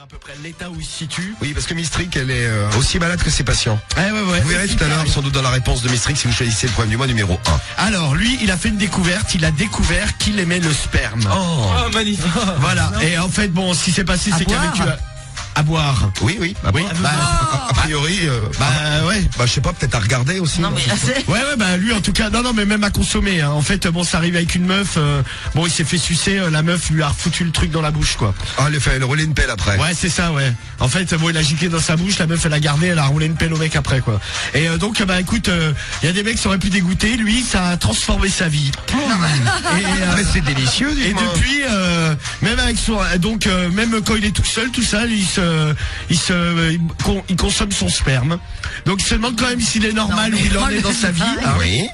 À peu près l'état où il se situe. Oui, parce que Mistrick, elle est aussi malade que ses patients. Ouais. Vous verrez tout à l'heure, sans doute dans la réponse de Mistrick, si vous choisissez le problème du mois numéro 1. Alors, lui, il a fait une découverte. Il a découvert qu'il aimait le sperme. Oh, magnifique. Voilà. Et en fait, bon, ce qui s'est passé, c'est qu'avec... À boire. Oui. A priori, ouais. je sais pas, peut-être à regarder aussi. Non, mais Ouais, lui en tout cas, non, mais même à consommer. Hein. En fait, bon, ça arrive avec une meuf. Bon, il s'est fait sucer. La meuf lui a refoutu le truc dans la bouche, quoi. Ah, elle a roulé une pelle après. Ouais, c'est ça, ouais. En fait, bon, il a giclé dans sa bouche. La meuf, elle a gardé. Elle a roulé une pelle au mec après, quoi. Et donc, écoute, il y a des mecs qui auraient pu dégoûter. Lui, ça a transformé sa vie. Mais c'est délicieux. Et depuis, même avec son, donc même quand il est tout seul, tout ça, il consomme son sperme. Donc il se demande quand même s'il est normal où il en est dans sa vie. Ah oui.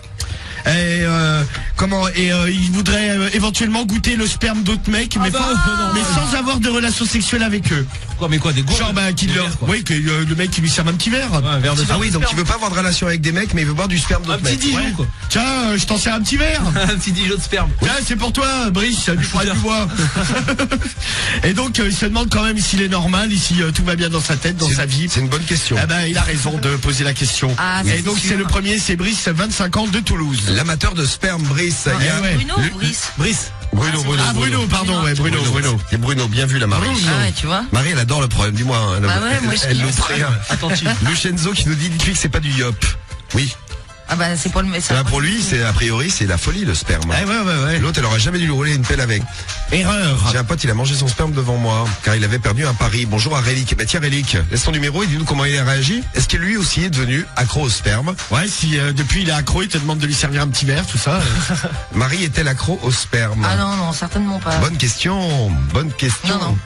Et il voudrait éventuellement goûter le sperme d'autres mecs, mais sans avoir de relation sexuelle avec eux. Quoi, des gourdes? Genre que le mec qui lui sert un petit verre. Ouais, un verre de oui, donc il veut pas avoir de relation avec des mecs, mais il veut boire du sperme d'autres mecs. Un petit Dijon, quoi. Tiens, je t'en sers un petit verre. Un petit Dijon de sperme. Tiens, c'est pour toi, Brice, du froid du bois. Et donc, il se demande quand même s'il est normal, si tout va bien dans sa tête, dans sa vie. C'est une bonne question. Il a raison de poser la question. Et donc, c'est le premier, c'est Brice, 25 ans, de Toulouse. L'amateur de sperme, Brice. Brice. Bruno, pardon, ouais, Bruno. Et Bruno, bien vu la Marie. Ah ouais, tu vois. Marie, elle adore le problème du mois. Hein. Bah ouais, moi je elle nous ferait attentif. Lucenzo qui nous dit, dites-lui que c'est pas du yop. Oui. Ah bah c'est pas le message. Pour lui, c'est a priori, c'est la folie le sperme. Ouais. L'autre, elle aurait jamais dû lui rouler une pelle avec. Erreur. J'ai un pote, il a mangé son sperme devant moi, car il avait perdu un pari. Bonjour à Rélic. Tiens Rélic, laisse ton numéro et dis-nous comment il a réagi. Est-ce que lui aussi est devenu accro au sperme? Ouais, si depuis il est accro, il te demande de lui servir un petit verre, tout ça. Marie est-elle accro au sperme? Ah non, certainement pas. Bonne question. Non.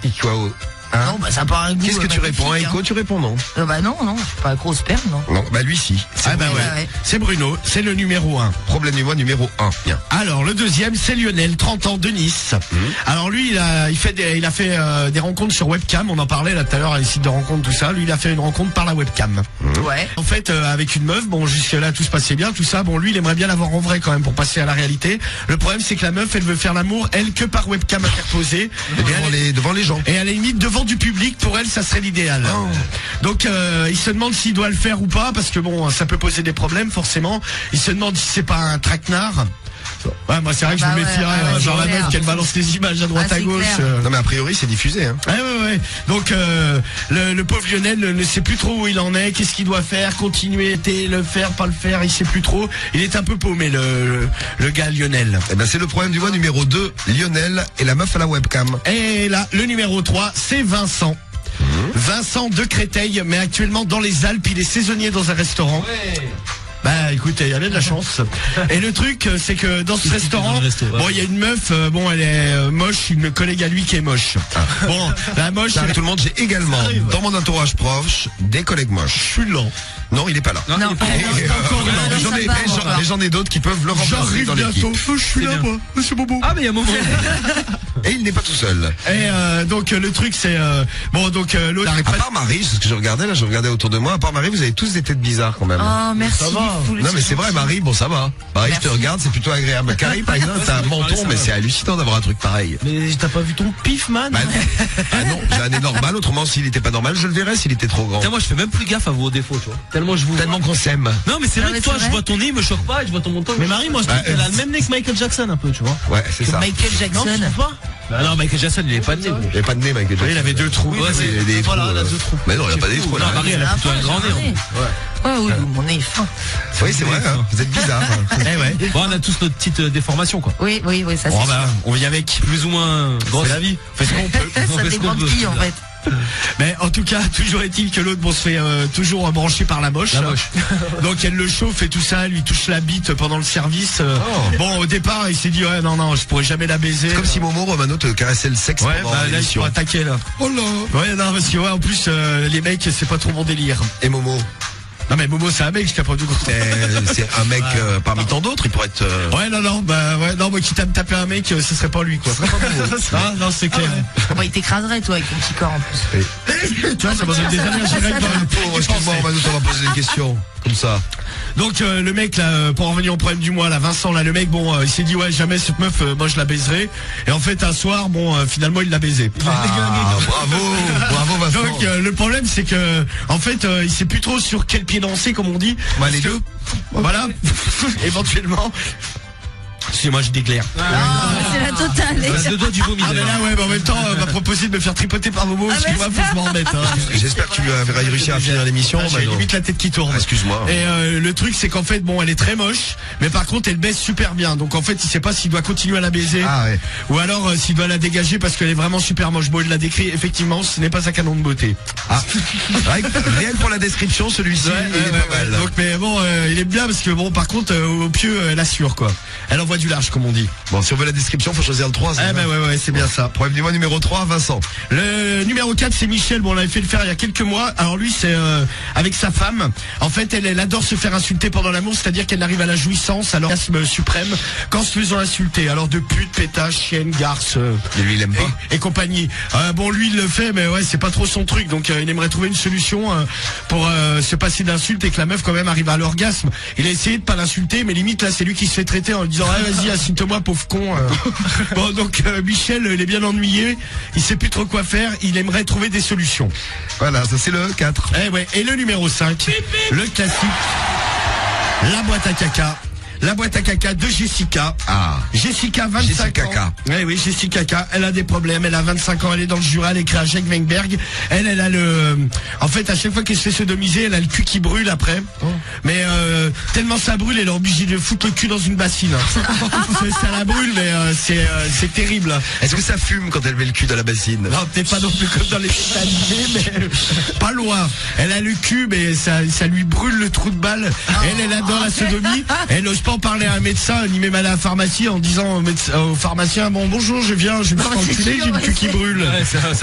Hein? Non, ça paraît un goût. Qu'est-ce que tu réponds, hein. Echo? Tu réponds non. Non, je suis pas accro au sperme, non. Non, lui si. Ouais. C'est Bruno, c'est le numéro 1. Problème du mois numéro 1. Bien. Alors le deuxième, c'est Lionel, 30 ans, de Nice. Alors lui, il a fait des rencontres sur webcam. On en parlait là tout à l'heure, les sites de rencontres, tout ça. Lui, il a fait une rencontre par la webcam. Ouais. En fait, avec une meuf, bon, jusque là tout se passait bien, tout ça. Bon, lui, il aimerait bien l'avoir en vrai quand même pour passer à la réalité. Le problème, c'est que la meuf, elle veut faire l'amour, elle, que par webcam interposée. Devant les gens. Et à la limite, devant du public, pour elle, ça serait l'idéal. Donc, il se demande s'il doit le faire ou pas, parce que bon, ça peut poser des problèmes, forcément. Il se demande si c'est pas un traquenard. Ouais, moi c'est vrai que je me méfierais, genre la meuf qu'elle balance des images à droite à gauche. Non mais a priori c'est diffusé. Hein. Ouais. Donc le pauvre Lionel ne sait plus trop où il en est, qu'est-ce qu'il doit faire, continuer, le faire, pas le faire, il sait plus trop. Il est un peu paumé le gars Lionel. Eh ben c'est le problème du mois numéro 2, Lionel et la meuf à la webcam. Et là, le numéro 3, c'est Vincent. Vincent de Créteil, mais actuellement dans les Alpes, il est saisonnier dans un restaurant. Ouais. Bah écoutez, il y a bien de la chance. Et le truc, c'est que dans ce restaurant, bon, il y a une meuf, bon, elle est moche, une collègue à lui qui est moche. Bon, la moche. Ça arrive tout le monde, j'ai également dans mon entourage proche des collègues moches. Je suis lent. Non, il est pas là. Non, J'en ai d'autres qui peuvent le remplacer dans l'équipe. Je suis là, moi. Monsieur Bobo. Ah, mais il y a un moment. Et il n'est pas tout seul. Et donc le truc, c'est bon, donc l'autre. À part Marie, c'est ce que je regardais autour de moi. À part Marie, vous avez tous des têtes bizarres quand même. Oh, merci. Non mais c'est vrai Marie, bon ça va. Marie, je te regarde, c'est plutôt agréable. Carrie par exemple, t'as un menton, mais c'est hallucinant d'avoir un truc pareil. Mais t'as pas vu ton pif, man? Non, j'ai un nez normal, autrement s'il était pas normal, je le verrais s'il était trop grand. Moi je fais même plus gaffe à vos défauts, tu vois. Tellement qu'on s'aime. Non mais c'est vrai que toi je vois ton nez, il me choque pas, et je vois ton menton. Mais Marie, moi je trouve qu'elle a le même nez que Michael Jackson un peu, tu vois. Ouais, c'est ça. Michael Jackson. Non, Michael Jackson il est pas de nez. Il avait pas de nez Michael Jackson. Il avait 2 trous. Ouais, c'est des trous. Voilà, il a 2 trous. Mais non, il a pas des trous là. Marie, elle a plutôt un grand nez. Ouais, mon nez est fin. Oui, c'est vrai, vous êtes bizarre. Bon, on a tous notre petite déformation quoi. Oui, ça c'est. On vit avec. Plus ou moins grosse. C'est la vie. Fais ce qu'on peut. Ça dépend de qui en fait. Mais en tout cas, toujours est-il que l'autre se fait toujours brancher par la moche. Donc elle le chauffe et tout ça, elle lui touche la bite pendant le service. Bon, au départ, il s'est dit ouais non, je pourrais jamais la baiser. C'est comme si Momo Romano te caressait le sexe pendant là ils sont attaqués là. Oh là. Ouais, non, parce que en plus les mecs, c'est pas trop mon délire. Et Momo? Non mais Momo c'est un mec, je capable du coup. C'est un mec parmi tant d'autres, il pourrait être. Ouais non, moi quitte à me taper un mec, ce serait pas lui quoi. Non, c'est clair. Il t'écraserait toi avec ton petit corps en plus. Tu vois, ça m'a donné des années à gérer. Excuse-moi, Romano, on va poser des questions comme ça. Donc le mec là, pour en revenir au problème du mois là, Vincent là, le mec bon, il s'est dit ouais jamais cette meuf, moi je la baiserai. Et en fait un soir bon, finalement il l'a baisé. Bravo le problème c'est que en fait il sait plus trop sur quel pied danser comme on dit. Bah, les deux. Voilà, éventuellement. Excusez-moi, je déclare. C'est la totale. C'est le doigt du vomi. Ah mais là ouais, mais en même temps on m'a proposé de me faire tripoter par vos mots. Excuse-moi, faut que je m'en remette. J'espère que tu vas réussir à finir l'émission. J'ai limite la tête qui tourne. Excuse-moi. Et le truc c'est qu'en fait bon elle est très moche, mais par contre elle baisse super bien. Donc en fait il sait pas s'il doit continuer à la baiser ou alors s'il doit la dégager parce qu'elle est vraiment super moche. Bon il l'a décrit effectivement, ce n'est pas un canon de beauté. Rien que pour la description, celui-ci il est pas mal. Donc mais bon il est bien parce que bon par contre au pieu elle assure quoi. Elle envoie du large comme on dit. Bon, si on veut la description, faut choisir le 3. Ouais, c'est bien ça. Problème du mois numéro 3, Vincent. Le numéro 4, c'est Michel. Bon, on avait fait le faire il y a quelques mois. Alors lui, c'est avec sa femme. En fait, elle adore se faire insulter pendant l'amour, c'est-à-dire qu'elle arrive à la jouissance, à l'orgasme suprême, qu'en se faisant insulter. Alors de pute, pétasse, chienne, garce. Et lui, il aime pas. Et compagnie. Bon, lui, il le fait, mais ouais, c'est pas trop son truc. Donc, il aimerait trouver une solution pour se passer d'insultes et que la meuf, quand même, arrive à l'orgasme. Il a essayé de pas l'insulter, mais limite, là, c'est lui qui se fait traiter en lui disant, vas-y, insulte-moi, pauvre con. Bon, donc Michel, il est bien ennuyé, il sait plus trop quoi faire, il aimerait trouver des solutions. Voilà, ça c'est le 4. Et le numéro 5, le classique, la boîte à caca. La boîte à caca de Jessica. Jessica, 25 ans. Oui, Jessica K. Elle a des problèmes. Elle a 25 ans. Elle est dans le Jura. Elle est créée à Jacques-Weinberg. Elle a le... En fait, à chaque fois qu'elle se fait sodomiser, elle a le cul qui brûle après. Mais tellement ça brûle, elle est obligée de foutre le cul dans une bassine. Ça la brûle, mais c'est terrible. Est-ce que ça fume quand elle met le cul dans la bassine? Non, peut-être pas non plus comme dans les animés, mais pas loin. Elle a le cul, mais ça lui brûle le trou de balle. Elle adore la sodomie. Elle n'ose pas en parler à un médecin, ni même à la pharmacie en disant au pharmacien, bon bonjour, je viens, je me suis enculé, j'ai le cul qui brûle.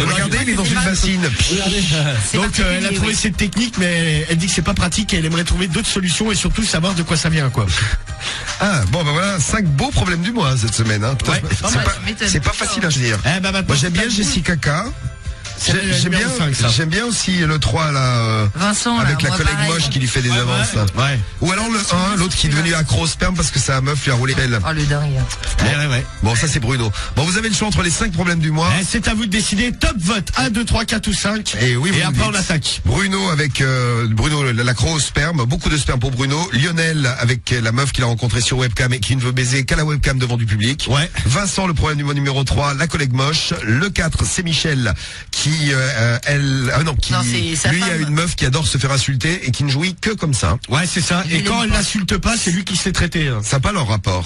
Regardez, il est dans une bassine. Donc elle a trouvé cette technique, mais elle dit que c'est pas pratique et elle aimerait trouver d'autres solutions et surtout savoir de quoi ça vient, quoi. Bon ben voilà, 5 beaux problèmes du mois cette semaine. C'est pas facile à dire. Moi j'aime bien Jessica K. J'aime bien aussi le 3 là, Vincent, avec là, la collègue moche qui lui fait des avances. Ou alors le 1, l'autre qui est devenu accro au sperme parce que sa meuf lui a roulé belle. Oh le dingue. Bon, ça c'est Bruno. Bon, vous avez le choix entre les 5 problèmes du mois. C'est à vous de décider. Top vote 1, 2, 3, 4 ou 5. Et après on attaque. Bruno avec Bruno l'accro au sperme, beaucoup de sperme pour Bruno. Lionel avec la meuf qu'il a rencontrée sur webcam et qui ne veut baiser qu'à la webcam devant du public. Vincent, le problème du mois numéro 3, la collègue moche. Le 4, c'est Michel qui lui a une meuf qui adore se faire insulter et qui ne jouit que comme ça. Ouais, c'est ça. Et quand elle l'insulte pas, c'est lui qui se fait traiter. Ça n'a pas leur rapport.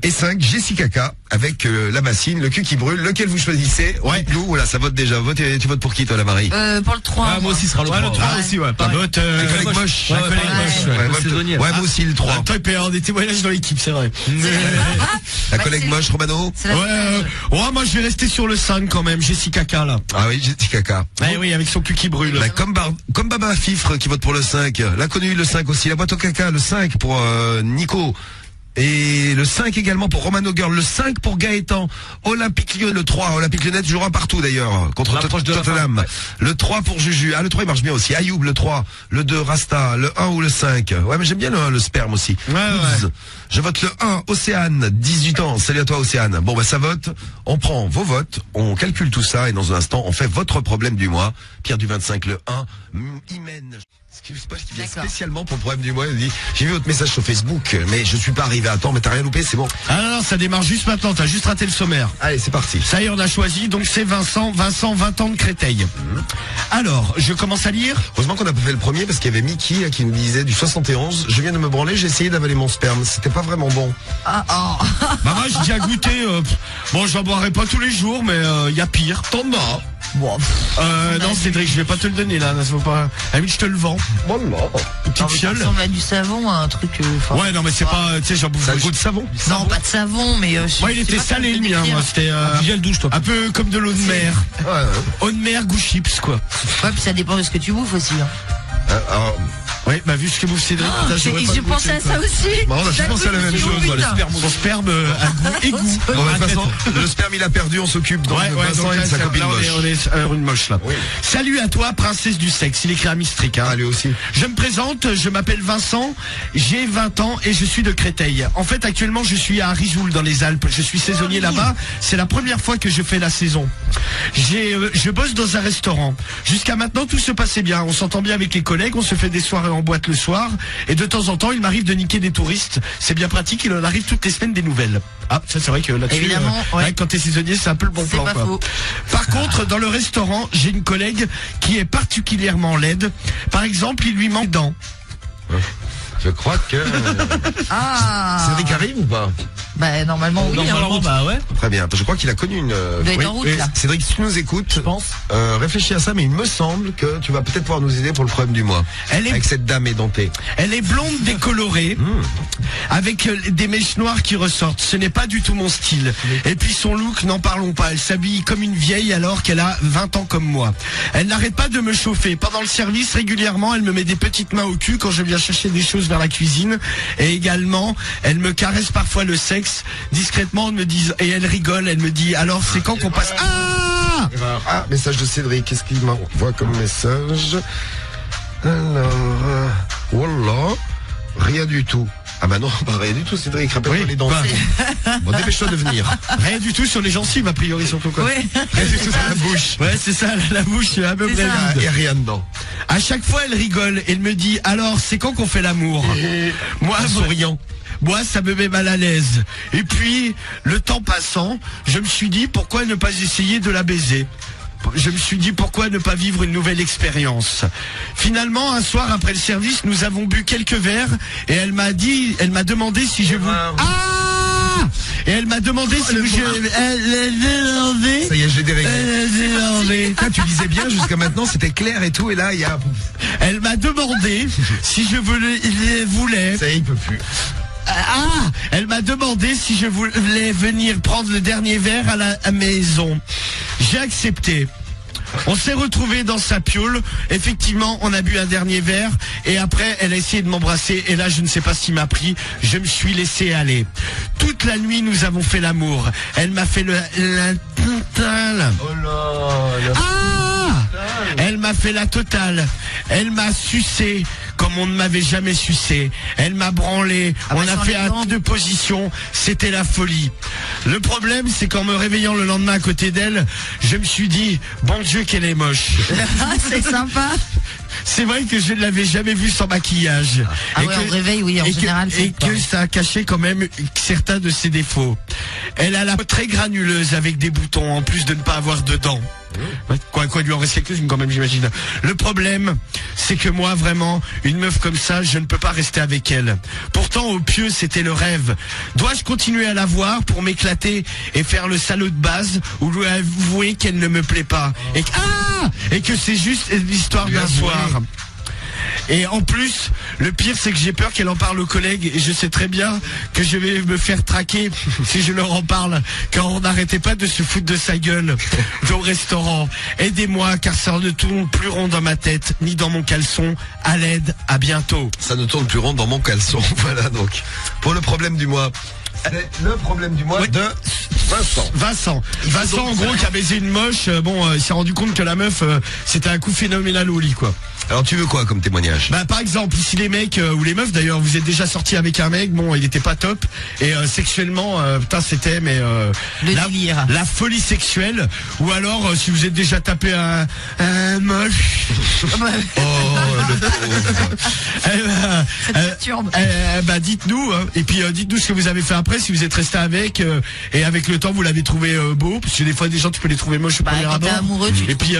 Et 5, Jessica K avec la bassine, le cul qui brûle, lequel vous choisissez. Lou, là, ça vote déjà. Tu votes pour qui, toi, la Marie? Pour le 3. Moi aussi, ce sera le 3. Le 3 aussi, vote la collègue moche. Moi aussi, le 3. Toi, il peut y avoir des témoignages dans l'équipe, c'est vrai. La collègue moche, Romano? Moi, je vais rester sur le 5 quand même, Jessica K, là. Ah oui, Jessica K. Oui, avec son cul qui brûle. Comme Baba Fifre qui vote pour le 5. L'inconnu, le 5 aussi. La boîte au caca, le 5 pour Nico. Et le 5 également pour Romano Girl, le 5 pour Gaëtan, Olympique Lyon, le 3, Olympique Lyonnais jouera partout d'ailleurs, contre Tottenham. Le 3 pour Juju, le 3 il marche bien aussi, Ayoub le 3, le 2 Rasta, le 1 ou le 5. Ouais, mais j'aime bien le 1, le sperme aussi. Je vote le 1, Océane, 18 ans, salut à toi Océane. Bon ça vote, on prend vos votes, on calcule tout ça et dans un instant on fait votre problème du mois. Pierre du 25, le 1, Imen. Qui vient spécialement pour le problème du mois, il dit, j'ai vu votre message sur Facebook, mais je suis pas arrivé à temps, mais t'as rien loupé, c'est bon. Non, ça démarre juste maintenant, t'as juste raté le sommaire. Allez, c'est parti. Ça y est, on a choisi, donc c'est Vincent, 20 ans de Créteil. Alors, je commence à lire. Heureusement qu'on a pas fait le premier, parce qu'il y avait Mickey là, qui nous disait du 71, je viens de me branler, j'ai essayé d'avaler mon sperme, c'était pas vraiment bon. Moi j'ai déjà goûté, bon j'en boirai pas tous les jours, mais il y a pire. T'en as. Non Cédric, je vais pas te le donner là, ça vaut pas. Je te le vends. Petite fiole. Ça ressemble à du savon, un truc. Ouais, non mais c'est pas, tu sais, j'en bouffe. Ça a le goût de savon. Non, pas de savon, mais. Moi, il était salé le mien. Moi, c'était un peu comme de l'eau de mer. Eau de mer, goût chips, quoi. Ouais, puis ça dépend de ce que tu bouffes aussi. Oui, bah vu ce que vous Cédric, putain, j'aurais pas Je goûté, pensais à quoi. ça aussi. Bon, on a tous pensé à la même chose. Putain. Son sperme a goût égout. Bon, de toute façon, le sperme il a perdu, on s'occupe. Donc Vincent donc et là, sa copine là, moche. on est une moche là. Oui. Salut à toi, princesse du sexe. Il écrit à Mistric. Hein. Ah, lui aussi. Je me présente, je m'appelle Vincent, j'ai 20 ans et je suis de Créteil. En fait, actuellement, je suis à Risoul dans les Alpes. Je suis saisonnier là-bas. C'est la première fois que je fais la saison. Je bosse dans un restaurant. Jusqu'à maintenant, tout se passait bien. On s'entend bien avec les collègues, on se fait des soirées en boîte le soir. Et de temps en temps, il m'arrive de niquer des touristes. C'est bien pratique, il en arrive toutes les semaines des nouvelles. Ah, ça c'est vrai que là-dessus, Évidemment, ouais. quand t'es saisonnier, c'est un peu le bon C'est plan. pas Quoi. faux. Par contre, dans le restaurant, j'ai une collègue qui est particulièrement laide. Par exemple, il lui manque des dents. Je crois que... Ah. Cédric arrive ou pas? Bah, normalement, oui. Normalement, bah ouais. Très bien, je crois qu'il a connu une... doit être en route, là. Cédric, si tu nous écoutes, Je pense. réfléchis à ça, mais il me semble que tu vas peut-être pouvoir nous aider pour le problème du mois. Avec cette dame édentée. Elle est blonde décolorée, avec des mèches noires qui ressortent. Ce n'est pas du tout mon style. Et puis son look, n'en parlons pas. Elle s'habille comme une vieille alors qu'elle a 20 ans comme moi. Elle n'arrête pas de me chauffer. Pendant le service, régulièrement, elle me met des petites mains au cul quand je viens chercher des choses vers la cuisine. Et également, elle me caresse parfois le sexe, discrètement, et elle rigole. Elle me dit, alors c'est quand qu'on passe... Ah, Message de Cédric, qu'est-ce qu'il m'envoie comme message? Alors, voilà, rien du tout. Ah bah non, pas rien du tout, Cédric, rappelle-moi les dents. Bon, dépêche-toi de venir. Rien du tout sur les gencives, a priori, surtout quoi. Ouais. Rien du tout sur la bouche. Ouais, c'est ça, la bouche à peu près Ah, vide. et rien dedans. À chaque fois, elle rigole. Elle me dit, alors, c'est quand qu'on fait l'amour? Moi, Souriant. Moi, ça me met mal à l'aise. Et puis, le temps passant, je me suis dit, pourquoi ne pas essayer de la baiser? Je me suis dit, pourquoi ne pas vivre une nouvelle expérience? Finalement, un soir après le service, nous avons bu quelques verres et elle m'a demandé si je voulais... Ah! Et elle m'a demandé si Ça y est, je l'ai déréglé. Ah, tu disais bien jusqu'à maintenant, c'était clair et tout, et là, il y a... Elle m'a demandé si je voulais... Ça y est, il peut plus. Ah, elle m'a demandé si je voulais venir prendre le dernier verre à la maison. J'ai accepté. On s'est retrouvés dans sa piole. Effectivement, on a bu un dernier verre. Et après, elle a essayé de m'embrasser. Et là, je ne sais pas ce qui m'a pris. Je me suis laissé aller. Toute la nuit, nous avons fait l'amour. Elle m'a fait la totale. Oh là, Ah! Elle m'a fait la totale. Elle m'a sucé comme on ne m'avait jamais sucé. Elle m'a branlé. On a fait un de position. C'était la folie. Le problème, c'est qu'en me réveillant le lendemain à côté d'elle, je me suis dit, bon Dieu, qu'elle est moche. Ah, c'est sympa. C'est vrai que je ne l'avais jamais vue sans maquillage. Ah ouais, on réveille, oui, en général. Et que ça a caché quand même certains de ses défauts. Elle a la peau très granuleuse avec des boutons, en plus de ne pas avoir de dents. Quoi lui en reste quelques-unes quand même, j'imagine. Le problème, c'est que moi, vraiment, une meuf comme ça, je ne peux pas rester avec elle. Pourtant, au pieu, c'était le rêve. Dois-je continuer à la voir pour m'éclater et faire le salaud de base, ou lui avouer qu'elle ne me plaît pas et que c'est juste l'histoire d'un soir? Et en plus, le pire, c'est que j'ai peur qu'elle en parle aux collègues, et je sais très bien que je vais me faire traquer si je leur en parle, car on n'arrêtait pas de se foutre de sa gueule au restaurant. Aidez-moi, car ça ne tourne plus rond dans ma tête, ni dans mon caleçon. À l'aide, à bientôt. Ça ne tourne plus rond dans mon caleçon. Voilà donc. Pour le problème du mois. C'est le problème du mois de Vincent. Vincent, en gros, qui a baisé une moche, il s'est rendu compte que la meuf, c'était un coup phénoménal au lit, quoi. Alors tu veux quoi comme témoignage? Bah par exemple, si les mecs ou les meufs d'ailleurs, vous êtes déjà sortis avec un mec, bon, il était pas top et sexuellement, putain, c'était le délire, la folie sexuelle. Ou alors si vous êtes déjà tapé un moche. Bah dites-nous et puis dites-nous ce que vous avez fait après, si vous êtes resté avec et avec le temps vous l'avez trouvé beau, parce que des fois des gens tu peux les trouver moches au premier abord. Amoureux, et puis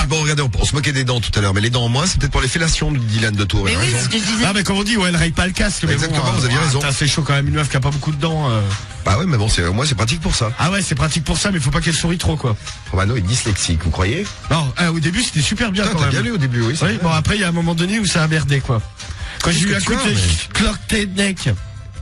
bon, regardez, on se moquait des dents tout à l'heure, mais les dents en moins, c'est peut-être pour les fellations de Dylan de Tours. Mais oui, c'est ce que je disais. Ah mais comme on dit, ouais, elle raye pas le casque. Mais exactement, vous aviez raison. C'est chaud quand même, une meuf qui a pas beaucoup de dents. Bah ouais, mais bon, au moins c'est pratique pour ça. Ah ouais, c'est pratique pour ça, mais faut pas qu'elle sourie trop, quoi. Romano est dyslexique, vous croyez? Non, au début c'était super bien. Quand même. Bien lu au début, oui. Oui, bon après il y a un moment donné où ça a merdé, quoi. Quand j'ai eu un coup de cloque-tête neck.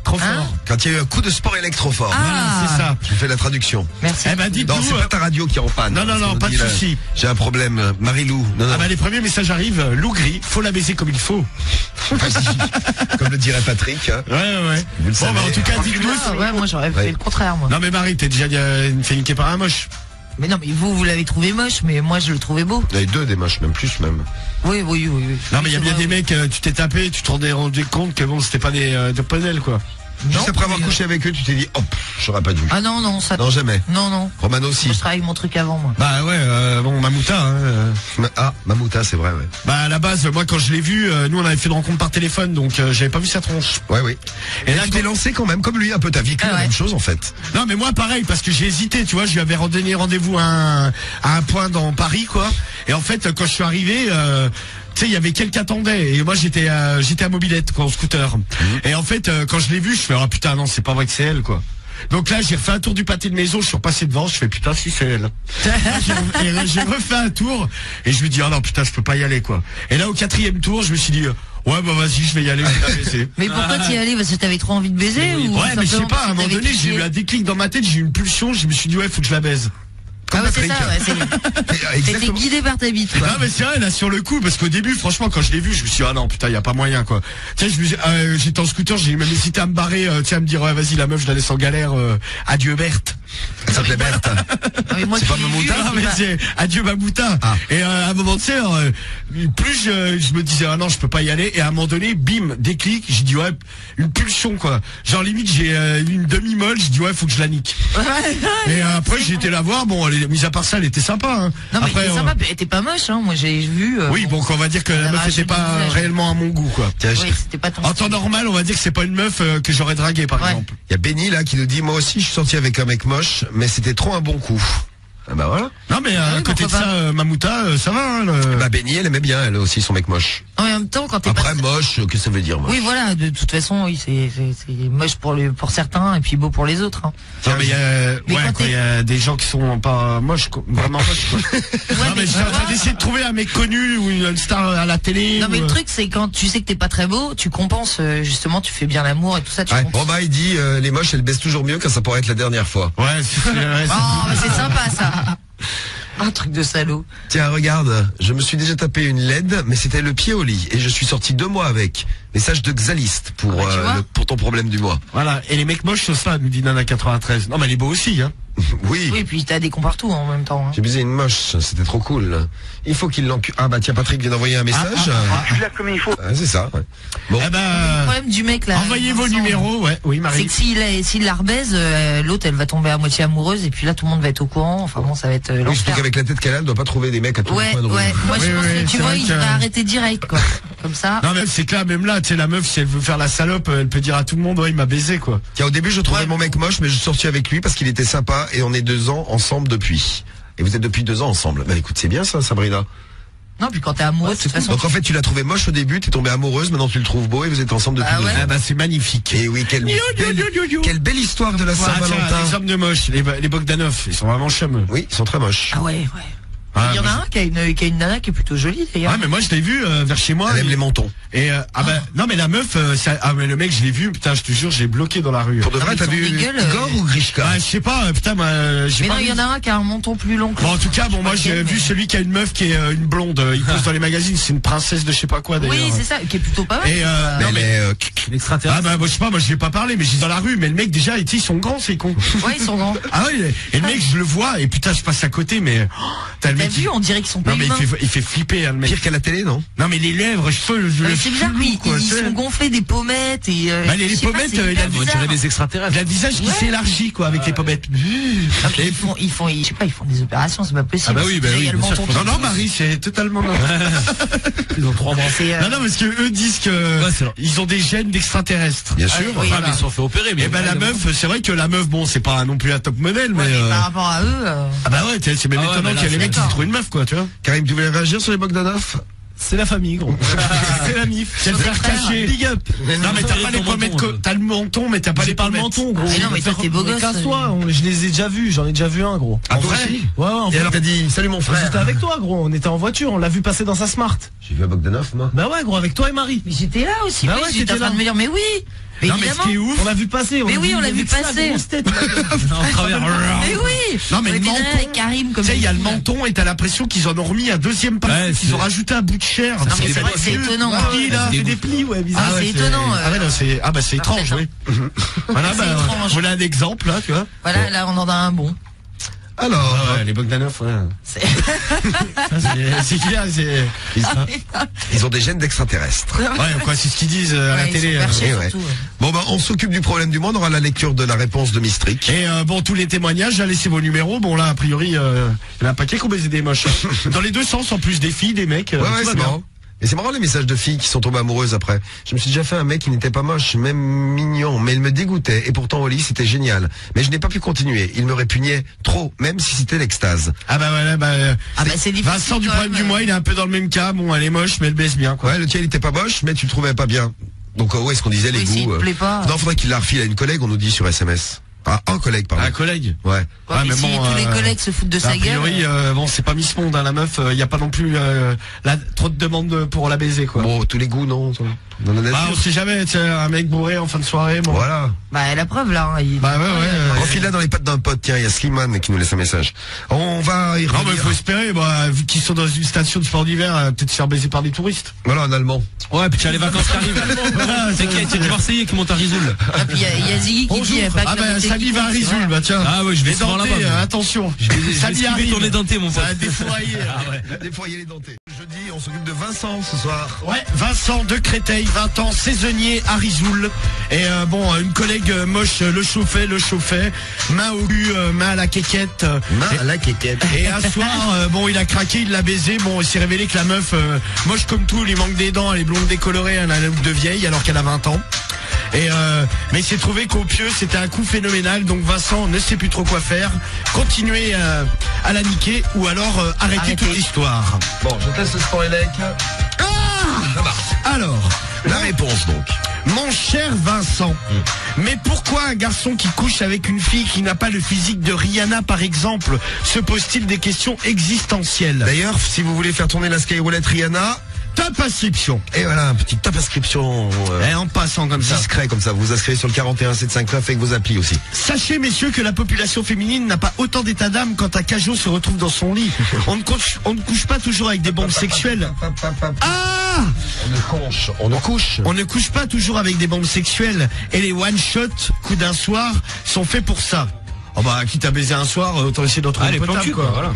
Trop Hein fort. Quand il y a eu un coup de sport électrofort. Ah. C'est ça. Je fais la traduction. Merci. Eh ben, Non, dites-nous. c'est pas ta radio qui est en panne. Non, non, Parce non, qu'on pas dit, de là, souci. J'ai un problème. Marie-Lou. Non, non. Ah bah les premiers messages arrivent. Lou gris, faut la baiser comme il faut. Vas-y. Comme le dirait Patrick. Hein. Ouais. Vous le Bon, bah, en savez. tout cas, dites-nous. Ah, ouais, moi j'aurais Ouais. fait le contraire, moi. Non mais Marie, t'es déjà fait niquer par un moche. Mais non, mais vous l'avez trouvé moche, mais moi je le trouvais beau. Il y en a eu deux des moches, même plus même. Oui. Non mais il y a C'est bien vrai, des oui. mecs, tu t'es tapé, tu te rendais rendu compte que bon, c'était pas des ponels quoi. Juste Non, après avoir mais, couché avec eux, tu t'es dit, hop, j'aurais pas dû. Ah non, ça. Non, jamais. Non. Romano aussi. Moi, je travaille avec mon truc avant, moi. Bah ouais, bon, Mamouta. Hein, Ah, Mamouta, c'est vrai, ouais. Bah à la base, moi quand je l'ai vu, nous on avait fait une rencontre par téléphone, donc j'avais pas vu sa tronche. Ouais, oui. Et là, tu t'es lancé quand même, comme lui, un peu. T'as vécu Ah la ouais. même chose, en fait. Non mais moi pareil, parce que j'ai hésité, tu vois, je lui avais donné rendez-vous à un point dans Paris, quoi. Et en fait, quand je suis arrivé, tu sais, il y avait quelqu'un qui attendait, et moi j'étais à Mobilette, quoi, en scooter. Et en fait, quand je l'ai vu, je fais, oh putain, non, c'est pas vrai que c'est elle, quoi. Donc là, j'ai refait un tour du pâté de maison, je suis repassé devant, je fais, putain, si c'est elle. Et là, j'ai refait un tour, et je me dis, oh non, putain, je peux pas y aller, quoi. Et là, au 4e tour, je me suis dit, ouais, bah vas-y, je vais y aller, je vais la baiser. Mais pourquoi t'y allais? Parce que t'avais trop envie de baiser ou Ouais, mais je sais simplement pas, à parce un que moment t'avais donné, j'ai eu triché un déclic dans ma tête, j'ai eu une pulsion, je me suis dit, ouais, faut que je la baise. Ah ouais, c'est Patrick. ça, ouais, t'étais Exactement. guidé par ta bite, quoi. Non mais c'est vrai là sur le coup parce qu'au début franchement quand je l'ai vu je me suis dit ah non putain y a pas moyen quoi. Tu sais j'étais en scooter j'ai même hésité à me barrer tu sais à me dire ouais vas-y la meuf je la laisse en galère adieu Berthe. Ça s'appelait Berthe. Ah, mais moi C'est qui pas l'ai vu, Mamouta, Non c'est mais pas- c'est adieu Mamouta. Ah. Et à un moment tu sais plus je me disais ah non je peux pas y aller et à un moment donné bim déclic j'ai dit ouais une pulsion quoi. Genre limite j'ai une demi-molle j'ai dit ouais faut que je la nique. Et après j'ai été la voir bon mis à part ça elle était sympa hein. Non, mais Après, t'es sympa, elle était pas moche, hein. Moi j'ai vu. oui bon on va dire que la elle meuf avait était pas un joli visage. réellement à mon goût quoi. Tiens, Oui, c'était pas ton En temps style. normal, on va dire que c'est pas une meuf que j'aurais dragué par Ouais. exemple. il y a Benny, là, qui nous dit, moi aussi, je suis sorti avec un mec moche, mais c'était trop un bon coup. Ah bah voilà. Non mais à oui, côté de pourquoi ça, Mamouta, ça va. Hein, le- Bah Benny, elle aimait bien, elle aussi, son mec moche. En même temps, quand t'es Après, pas... moche, qu'est-ce que ça veut dire, moche? Oui, voilà, de toute façon, oui, c'est moche pour certains et puis beau pour les autres, hein. Non mais il y a, Mais ouais, quand quoi, il y a des gens qui sont pas moches, quoi, vraiment moches. Quoi. non mais j'étais en train d'essayer de trouver un mec connu ou une star à la télé. Non, mais ou, le truc, c'est quand tu sais que t'es pas très beau, tu compenses, justement, tu fais bien l'amour et tout ça, tu Ouais. compenses. Romain, il dit, les moches, elles baissent toujours mieux quand ça pourrait être la dernière fois. Ouais, c'est Oh, mais c'est sympa, ça. Un truc de salaud. Tiens, regarde, je me suis déjà tapé une LED, mais c'était le pied au lit, et je suis sorti 2 mois avec. Message de Xaliste pour, Ah bah, tu vois. pour ton problème du mois. Voilà. Et les mecs moches, c'est ça, nous dit Nana 93. Non mais elle est beau aussi, hein. Oui. Oui, puis t'as des cons partout en même temps, hein. J'ai baisé une moche, c'était trop cool. Il faut qu'il l'encule. Ah bah tiens, Patrick vient d'envoyer un message. Ah, c'est ça, ouais. Bon. Eh Le ben, problème du mec, là. envoyez vos Vincent, numéros, ouais. Oui C'est Marie. que s'il la rebaise, l'autre elle va tomber à moitié amoureuse et puis là tout le monde va être au courant. Enfin bon, ça va être Oui, surtout l'enfer. qu'avec la tête qu'elle a, elle doit pas trouver des mecs à tous les Ouais, coins de rue. ouais. Moi je Oui, pense oui, que c'est tu vois, vrai il que- va arrêter direct quoi. Comme ça. Non mais c'est clair, même là, tu sais la meuf, si elle veut faire la salope, elle peut dire à tout le monde, ouais il m'a baisé quoi. Tiens, au début, je trouvais Ouais. mon mec moche, mais je suis sorti avec lui parce qu'il était sympa et on est 2 ans ensemble depuis. Et vous êtes depuis 2 ans ensemble. Bah écoute, c'est bien ça, Sabrina. Non, puis quand t'es amoureux, de toute façon. Donc en fait, tu l'as trouvé moche au début, t'es tombée amoureuse, maintenant tu le trouves beau et vous êtes ensemble depuis Ah 2 ouais. ans. Ah bah c'est magnifique. Et oui, quelle belle histoire de la Ah, tiens, Saint-Valentin. les hommes de moche, les Bogdanov, ils sont vraiment chum. Oui, ils sont très moches. Ah ouais. Ah, Il y en a moi, un qui a une nana qui est plutôt jolie d'ailleurs. Ouais mais moi je l'ai vu vers chez moi. Elle aime et les mentons. ah bah non mais la meuf, mais le mec je l'ai vu, putain je te jure j'ai bloqué dans la rue. Pour de Non, vrai, mais t'as ils vu sont dégueules, Igor ou Grishka? Ah je sais pas, putain moi j'ai Mais pas non, il vu. y en a un qui a un menton plus long que Bon en tout cas bon moi j'ai lequel, vu mais- celui qui a une meuf qui est une blonde, il pose dans les magazines, c'est une princesse de je sais pas quoi d'ailleurs. Oui, c'est ça, qui est plutôt pas mal. Et Mais non, elle mais est, L'extraterrestre. ah bah moi, je sais pas, moi je vais pas parler mais je suis dans la rue mais le mec déjà ils sont grands ces cons. Ouais, ils sont grands. Ah ouais et le mec je le vois et putain je passe à côté mais t'as le T'as mec vu, on dirait qu'ils sont pas non mais humains. il fait flipper hein, le mec. pire qu'à la télé, non? Non mais les lèvres, cheveux, Non, mais le c'est bizarre, flou, oui, quoi, ils tu sais. sont gonflés des pommettes et. Bah, les je sais pas, pommettes, c'est il a hyper on On bizarre. dirait des extraterrestres. Il a le visage qui Ouais. s'élargit quoi avec les pommettes. Ah, puis ils font, je sais pas, ils font des opérations, c'est pas possible. Ah bah oui, bah oui, Il y a le bien sûr, menton faut- Non non Marie c'est totalement non. Ils ont 3 bras. C'est, Non non parce que eux disent que Ouais, c'est vrai. ils ont des gènes d'extraterrestres. Bien sûr. oui. Ah, mais ils se sont fait opérer. Mais Et ben la meuf, c'est vrai que la meuf bon c'est pas non plus un top modèle mais Ouais, mais par rapport à eux. ah bah ouais c'est même Ah ouais, étonnant mais là, qu'il y ait les je suis mecs qui se d'accord. trouvent une meuf quoi tu vois. Karim, tu voulais réagir sur les Bogdanov? c'est la famille, gros. C'est la mif, c'est le frère caché. Big up. Non mais t'as pas les pommettes, t'as le menton mais t'as pas J'ai les pas le pommettes. menton, gros. Ah, mais non, mais toi, t'es beau gosse. Casse-toi, je les ai déjà vus, j'en ai déjà vu un, gros. Ah, toi vrai aussi? Ouais, ouais, en Et fait. alors t'as dit, salut mon frère. J'étais avec toi, gros. On était en voiture, on l'a vu passer dans sa Smart. J'ai vu un Bogdanov, moi. Bah ouais, gros, avec toi et Marie. Mais j'étais là aussi. Bah oui, ouais, j'étais en t'étais train là. de me dire, mais oui. Mais Non, mais ce évidemment. qui est ouf. On l'a vu passer. Mais oui, on l'a vu passer. En travers. Mais oui. Non, mais On le était là menton. avec Karim comme Tu sais, il y a le fou, là. menton et t'as l'impression qu'ils en ont remis un deuxième partie, Ouais, qu'ils ont c'est- rajouté un bout de chair. Non, mais c'est vrai que c'est étonnant. Qui, là C'est des plis, ouais, bizarre. Ah, c'est étonnant. Ah ouais, non, c'est c'est étrange, oui. Voilà, C'est bah, étrange. voilà un exemple, là, tu vois. Voilà, là, on en a un bon. Alors, les Bogdanov, ouais. C'est- C'est clair, c'est... ils ont des gènes d'extraterrestres. Ouais, quoi, c'est ce qu'ils disent à la Ouais, ils télé. sont perchés, eh ouais. surtout, ouais. Bon, bah, on s'occupe du problème du monde. On aura la lecture de la réponse de Mistrick. Et bon, tous les témoignages, j'ai laissé vos numéros. Bon, là, a priori, il y en a un paquet qui ont baisé des moches. Dans les deux sens, en plus des filles, des mecs. Ouais, tout ouais, va c'est bien. marrant. Et c'est marrant les messages de filles qui sont tombées amoureuses après. Je me suis déjà fait un mec qui n'était pas moche, même mignon, mais il me dégoûtait. Et pourtant au lit c'était génial. Mais je n'ai pas pu continuer. Il me répugnait trop, même si c'était l'extase. Ah bah voilà, C'est difficile. Vincent du quand problème même. du mois, il est un peu dans le même cas. Bon, elle est moche, mais elle baisse bien, quoi. Ouais, le tien il était pas moche, mais tu le trouvais pas bien. Donc ouais, ce qu'on disait les Oui, s'il goûts. te plaît pas. Non, faudrait qu'il la refile à une collègue. On nous dit sur SMS. Ah, un collègue, pardon. Un collègue. Ouais. Ouais, Ouais, mais mais si bon, tous les collègues se foutent de A sa gueule. priori, bon, c'est pas Miss Monde, hein, la meuf. Il y a pas non plus trop de demandes pour la baiser, quoi. Bon, tous les goûts, non. Dans la Bah, nature. on sait jamais, tu sais, un mec bourré en fin de soirée, bon. Voilà. Bah, la preuve, là. Hein, Bah ouais. Refile-la dans les pattes d'un pote. Tiens, il y a Slimane qui nous laisse un message. On va y Non, mais revenir. il faut espérer, bah, vu qu'ils sont dans une station de sport d'hiver, peut-être se faire baiser par des touristes. Voilà, en allemand. Ouais, puis tu as les vacances qui arrivent. T'inquiète, il y a des Marseillais qui montent à Risoul. Ah, puis il y a Ziggy qui dit pas que Ah la bah, beauté Samy qui va à compte, c'est Risoul, vrai. bah tiens. Ah ouais, je vais Les souvent dentés, là-bas. attention. Je vais Samy esquiver arrive. ton nez denté, mon pote. Ça va défourailler. Des foyers les dentés. Jeudi, on s'occupe de Vincent ce soir. Ouais, Vincent de Créteil, 20 ans, saisonnier à Risoul. Et bon, une collègue moche le chauffait, main au cul, main à la quéquette. Main à la quéquette. Et un soir, bon, il a craqué, il l'a baisé. Bon, il s'est révélé que la meuf, moche comme tout, il lui manque des dents, elle est blonde décolorée, elle a un look de vieille alors qu'elle a 20 ans. Et mais il s'est trouvé qu'au pieu c'était un coup phénoménal. Donc Vincent ne sait plus trop quoi faire. Continuer à la niquer ou alors arrêter Arrêtez. toute l'histoire. Bon, je teste le sport élec. Alors, La réponse donc. mon cher Vincent, mais pourquoi un garçon qui couche avec une fille qui n'a pas le physique de Rihanna par exemple se pose-t-il des questions existentielles? D'ailleurs, si vous voulez faire tourner la Skyroulette Rihanna, Top inscription. et voilà, un petit top inscription Et en passant comme ça. discret comme ça. Vous vous inscrivez sur le 41 759 avec vos applis aussi. Sachez, messieurs, que la population féminine n'a pas autant d'état d'âme quand un cajot se retrouve dans son lit. On ne couche pas toujours avec des bombes sexuelles. Ah! On ne couche. On ne couche pas toujours avec des bombes sexuelles. Et les one-shot, coups d'un soir, sont faits pour ça. Oh bah, quitte à baiser un soir, autant essayer d'en trouver Ah, les une plans potable, cul, quoi, voilà.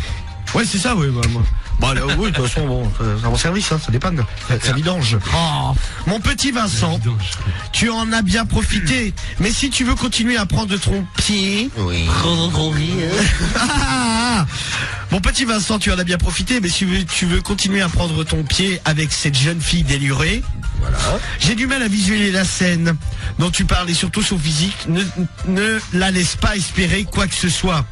Ouais, c'est ça, oui. Bah, moi. Bah, là, oui, de toute façon, bon, ça rend service, hein, ça dépanne. Ça vidange. Oh. Mon petit Vincent, tu en as bien profité. Mais si tu veux continuer à prendre ton pied... Oui. Ah, mon petit Vincent, tu en as bien profité, mais si tu veux continuer à prendre ton pied avec cette jeune fille délurée, voilà. J'ai du mal à visualiser la scène dont tu parles et surtout son physique. Ne la laisse pas espérer quoi que ce soit.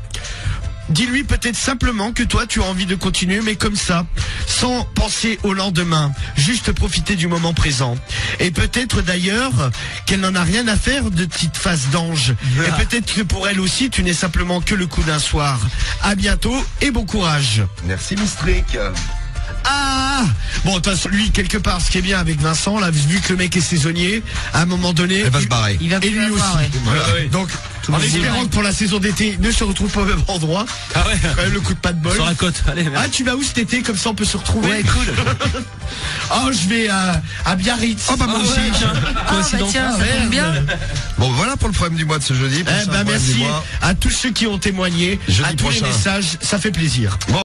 Dis-lui peut-être simplement que toi tu as envie de continuer, mais comme ça, sans penser au lendemain, juste profiter du moment présent. Et peut-être d'ailleurs qu'elle n'en a rien à faire de petite face d'ange. Et peut-être que pour elle aussi tu n'es simplement que le coup d'un soir. À bientôt et bon courage. Merci Mistrick. Ah bon, de toute façon, lui, quelque part, ce qui est bien avec Vincent, là, vu que le mec est saisonnier, à un moment donné... Elle va se barrer. Il va Et plus lui avoir, aussi. ouais. Voilà. Donc, en le monde espérant est que pour la saison d'été, il ne se retrouve pas au même endroit. Ah ouais. Quand même le coup de pas de bol. Sur la côte. Allez, Ah, tu vas où cet été? Comme ça, on peut se retrouver. Ouais, cool. Oh, je vais à Biarritz. Oh bah moi aussi. Ah, bah Coïncidence. tiens, ça tombe bien. Bon voilà pour le problème du mois de ce jeudi. Eh ben, merci à tous ceux qui ont témoigné, Jeudi à tous prochain. les messages, ça fait plaisir.